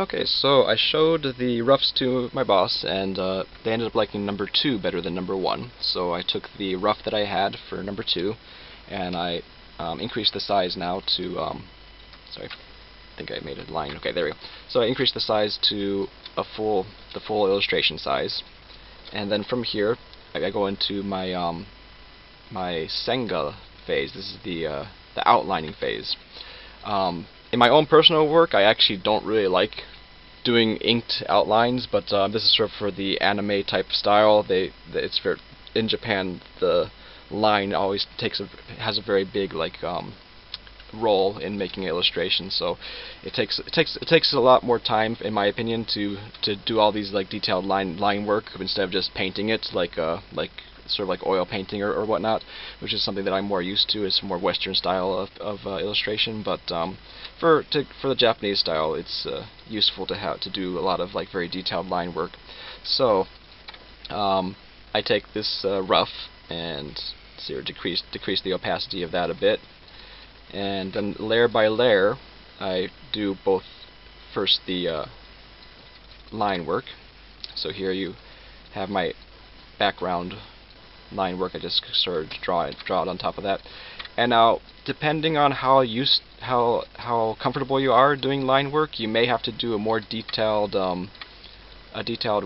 Okay, so I showed the roughs to my boss, and they ended up liking number 2 better than number 1. So I took the rough that I had for number 2, and I increased the size now to, sorry, I think I made a line. Okay, there we go. So I increased the size to the full illustration size, and then from here I go into my my Senga phase. This is the outlining phase. In my own personal work, I actually don't really like doing inked outlines, but this is sort of for the anime type style. It's very, in Japan, the line always has a very big role in making illustrations. So it takes a lot more time, in my opinion, to do all these detailed line work instead of just painting it sort of like oil painting or whatnot, which is something that I'm more used to. It's more Western style of illustration, but for the Japanese style, it's useful to do a lot of very detailed line work. So I take this rough and decrease the opacity of that a bit, and then layer by layer I do both first the line work. So here you have my background line work. I just sort of draw it on top of that. And now, depending on how comfortable you are doing line work, you may have to do a more detailed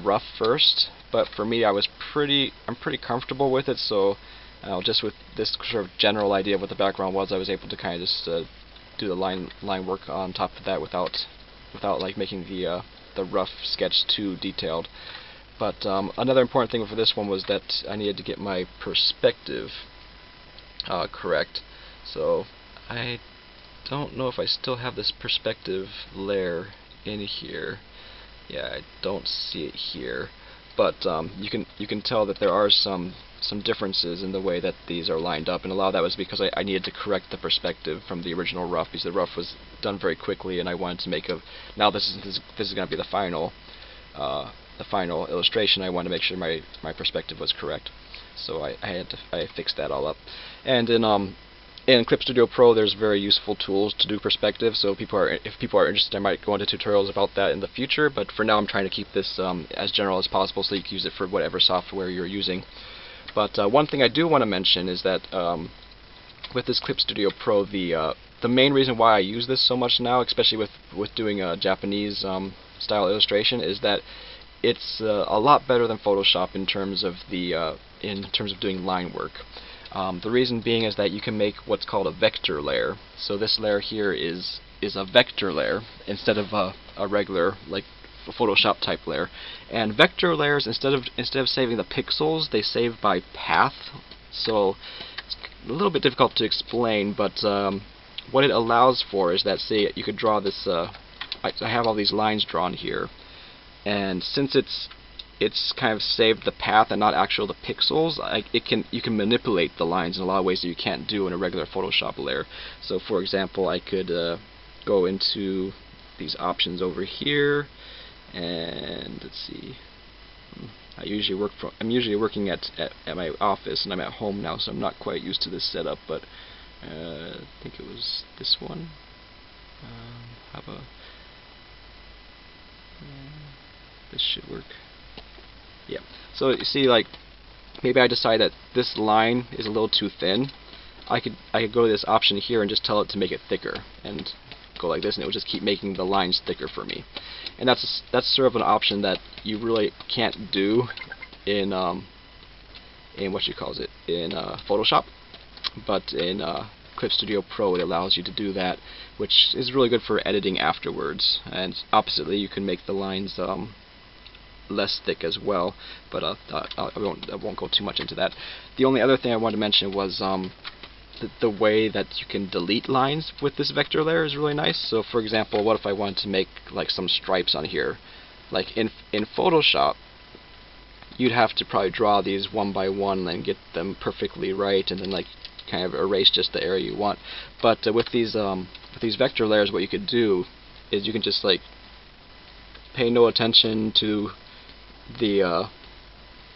rough first. But for me, I'm pretty comfortable with it. So just with this sort of general idea of what the background was, I was able to kind of just do the line work on top of that without making the rough sketch too detailed. But another important thing for this one was that I needed to get my perspective correct. So I don't know if I still have this perspective layer in here. Yeah, I don't see it here. But you can tell that there are some differences in the way that these are lined up, and a lot of that was because I needed to correct the perspective from the original rough, because the rough was done very quickly, and I wanted to make now this is going to be the final illustration. I wanted to make sure my perspective was correct, so I fixed that all up. And in Clip Studio Pro, there's very useful tools to do perspective. So if people are interested, I might go into tutorials about that in the future. But for now, I'm trying to keep this as general as possible, so you can use it for whatever software you're using. But one thing I do want to mention is that with this Clip Studio Pro, the main reason why I use this so much now, especially with doing a Japanese style illustration, is that it's a lot better than Photoshop in terms of doing line work. The reason being is that you can make what's called a vector layer. So this layer here is a vector layer instead of a regular Photoshop type layer. And vector layers, instead of saving the pixels, they save by path. So it's a little bit difficult to explain, but what it allows for is that, say, you could draw this. I have all these lines drawn here, and since it's kind of saved the path and not actual the pixels, you can manipulate the lines in a lot of ways that you can't do in a regular Photoshop layer. So for example, I could go into these options over here, and let's see. I'm usually working at my office, and I'm at home now, so I'm not quite used to this setup, but I think it was this one. This should work. Yeah. So you see, maybe I decide that this line is a little too thin. I could go to this option here and just tell it to make it thicker, and go like this, and it will just keep making the lines thicker for me. And that's sort of an option that you really can't do in Photoshop, but in Clip Studio Pro it allows you to do that, which is really good for editing afterwards. And oppositely, you can make the lines less thick as well, but I won't go too much into that. The only other thing I wanted to mention was the way that you can delete lines with this vector layer is really nice. So for example, what if I wanted to make some stripes on here? In Photoshop, you'd have to probably draw these one by one and get them perfectly right, and then kind of erase just the area you want. But with these vector layers, what you could do is you can just pay no attention to the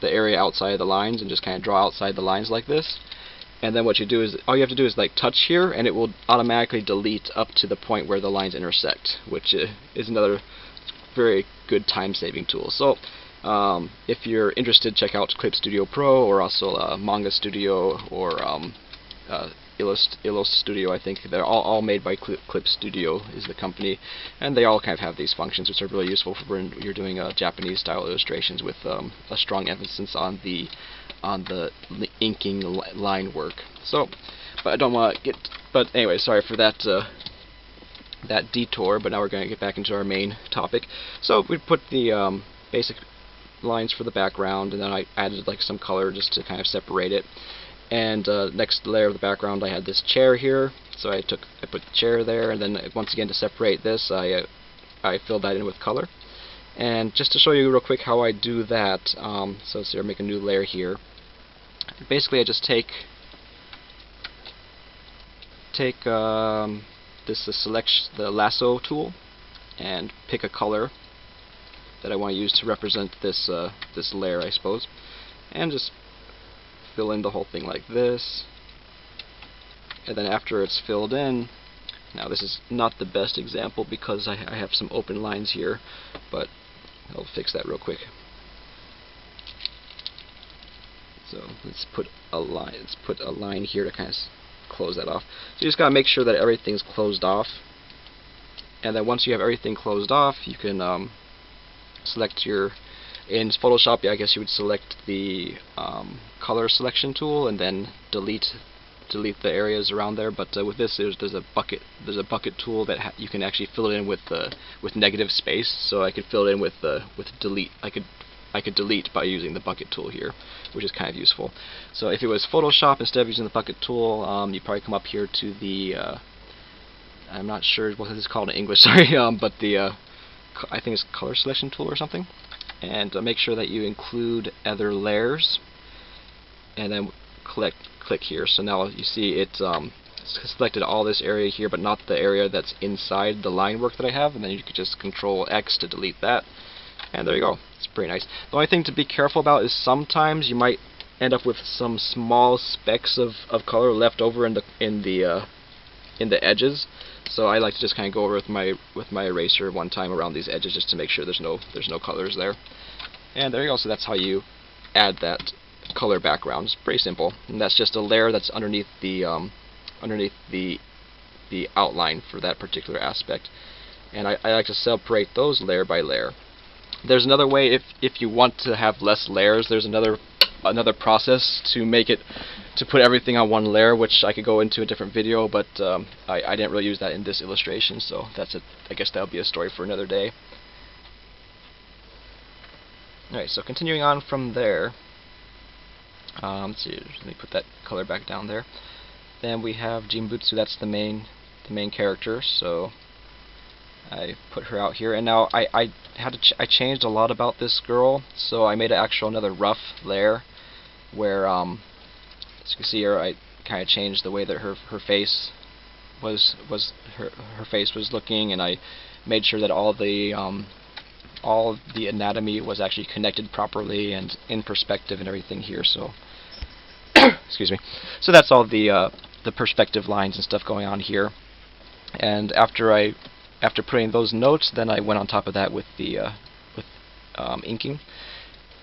area outside of the lines and just kind of draw outside the lines like this. And then what you do is, all you have to do is touch here, and it will automatically delete up to the point where the lines intersect, which is another very good time-saving tool. So if you're interested, check out Clip Studio Pro, or also Manga Studio, or Illustrator Studio. I think they're all made by Clip Studio is the company, and they all kind of have these functions which are really useful for when you're doing Japanese style illustrations with a strong emphasis on the inking line work. So, but I don't want to get. But anyway, sorry for that that detour. But now we're going to get back into our main topic. So we put the basic lines for the background, and then I added like some color just to kind of separate it. And next layer of the background, I had this chair here, so I put the chair there, and then once again to separate this, I filled that in with color. And just to show you real quick how I do that, so I make a new layer here. Basically, I just take the lasso tool and pick a color that I want to use to represent this this layer, I suppose, and just fill in the whole thing like this. And then after it's filled in, now this is not the best example because I have some open lines here, but I'll fix that real quick. So let's put a line. Let's put a line here to kind of close that off. So you just gotta make sure that everything's closed off, and then once you have everything closed off, you can select your. In Photoshop, I guess you would select the color selection tool and then delete the areas around there. But with this, there's a bucket tool that you can actually fill it in with negative space. So I could fill it in with delete. I could delete by using the bucket tool here, which is kind of useful. So if it was Photoshop, instead of using the bucket tool, you probably come up here to the I'm not sure what this is called in English. Sorry, but the I think it's color selection tool or something. And make sure that you include other layers, and then click here. So now you see it's selected all this area here, but not the area that's inside the line work that I have. And then you can just Control X to delete that, and there you go. It's pretty nice. The only thing to be careful about is sometimes you might end up with some small specks of color left over in the edges. So I like to just kind of go over with my eraser one time around these edges just to make sure there's no colors there. And there you go. So that's how you add that color background. It's pretty simple, and that's just a layer that's underneath the outline for that particular aspect. And I like to separate those layer by layer. There's another way if you want to have less layers. There's another process to make it, to put everything on one layer, which I could go into a different video, but I didn't really use that in this illustration, so I guess that'll be a story for another day. Alright, so continuing on from there, let's see, let me put that color back down there. Then we have Jinbutsu, that's the main character, so I put her out here, and now I changed a lot about this girl, so I made another rough layer where, as you can see here, I kind of changed the way that her face was looking, and I made sure that all the anatomy was actually connected properly and in perspective and everything here. So excuse me. So that's all the perspective lines and stuff going on here. And after putting those notes, then I went on top of that with the inking.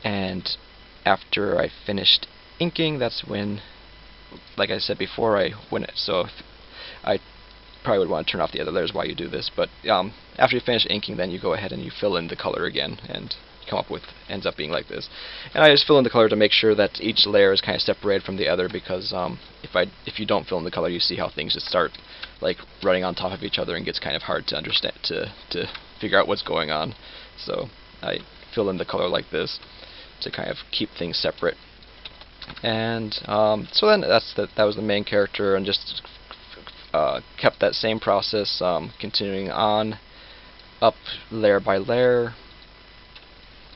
And after I finished inking, that's when, like I said before, I probably would want to turn off the other layers while you do this. But after you finish inking, then you go ahead and you fill in the color again, and come up with, ends up being like this. And I just fill in the color to make sure that each layer is kind of separated from the other, because if you don't fill in the color, you see how things just start like running on top of each other and gets kind of hard to understand, to figure out what's going on. So I fill in the color like this to kind of keep things separate. And so then that was the main character, and just kept that same process, continuing on up layer by layer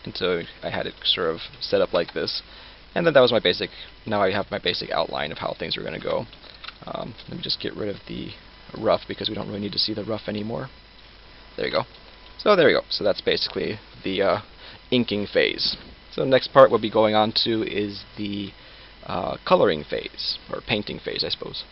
until I had it sort of set up like this. And then that was my basic. Now I have my basic outline of how things are going to go. Let me just get rid of the rough, because we don't really need to see the rough anymore. There you go. So there you go. So that's basically the inking phase. So the next part we'll be going on to is the coloring phase, or painting phase, I suppose.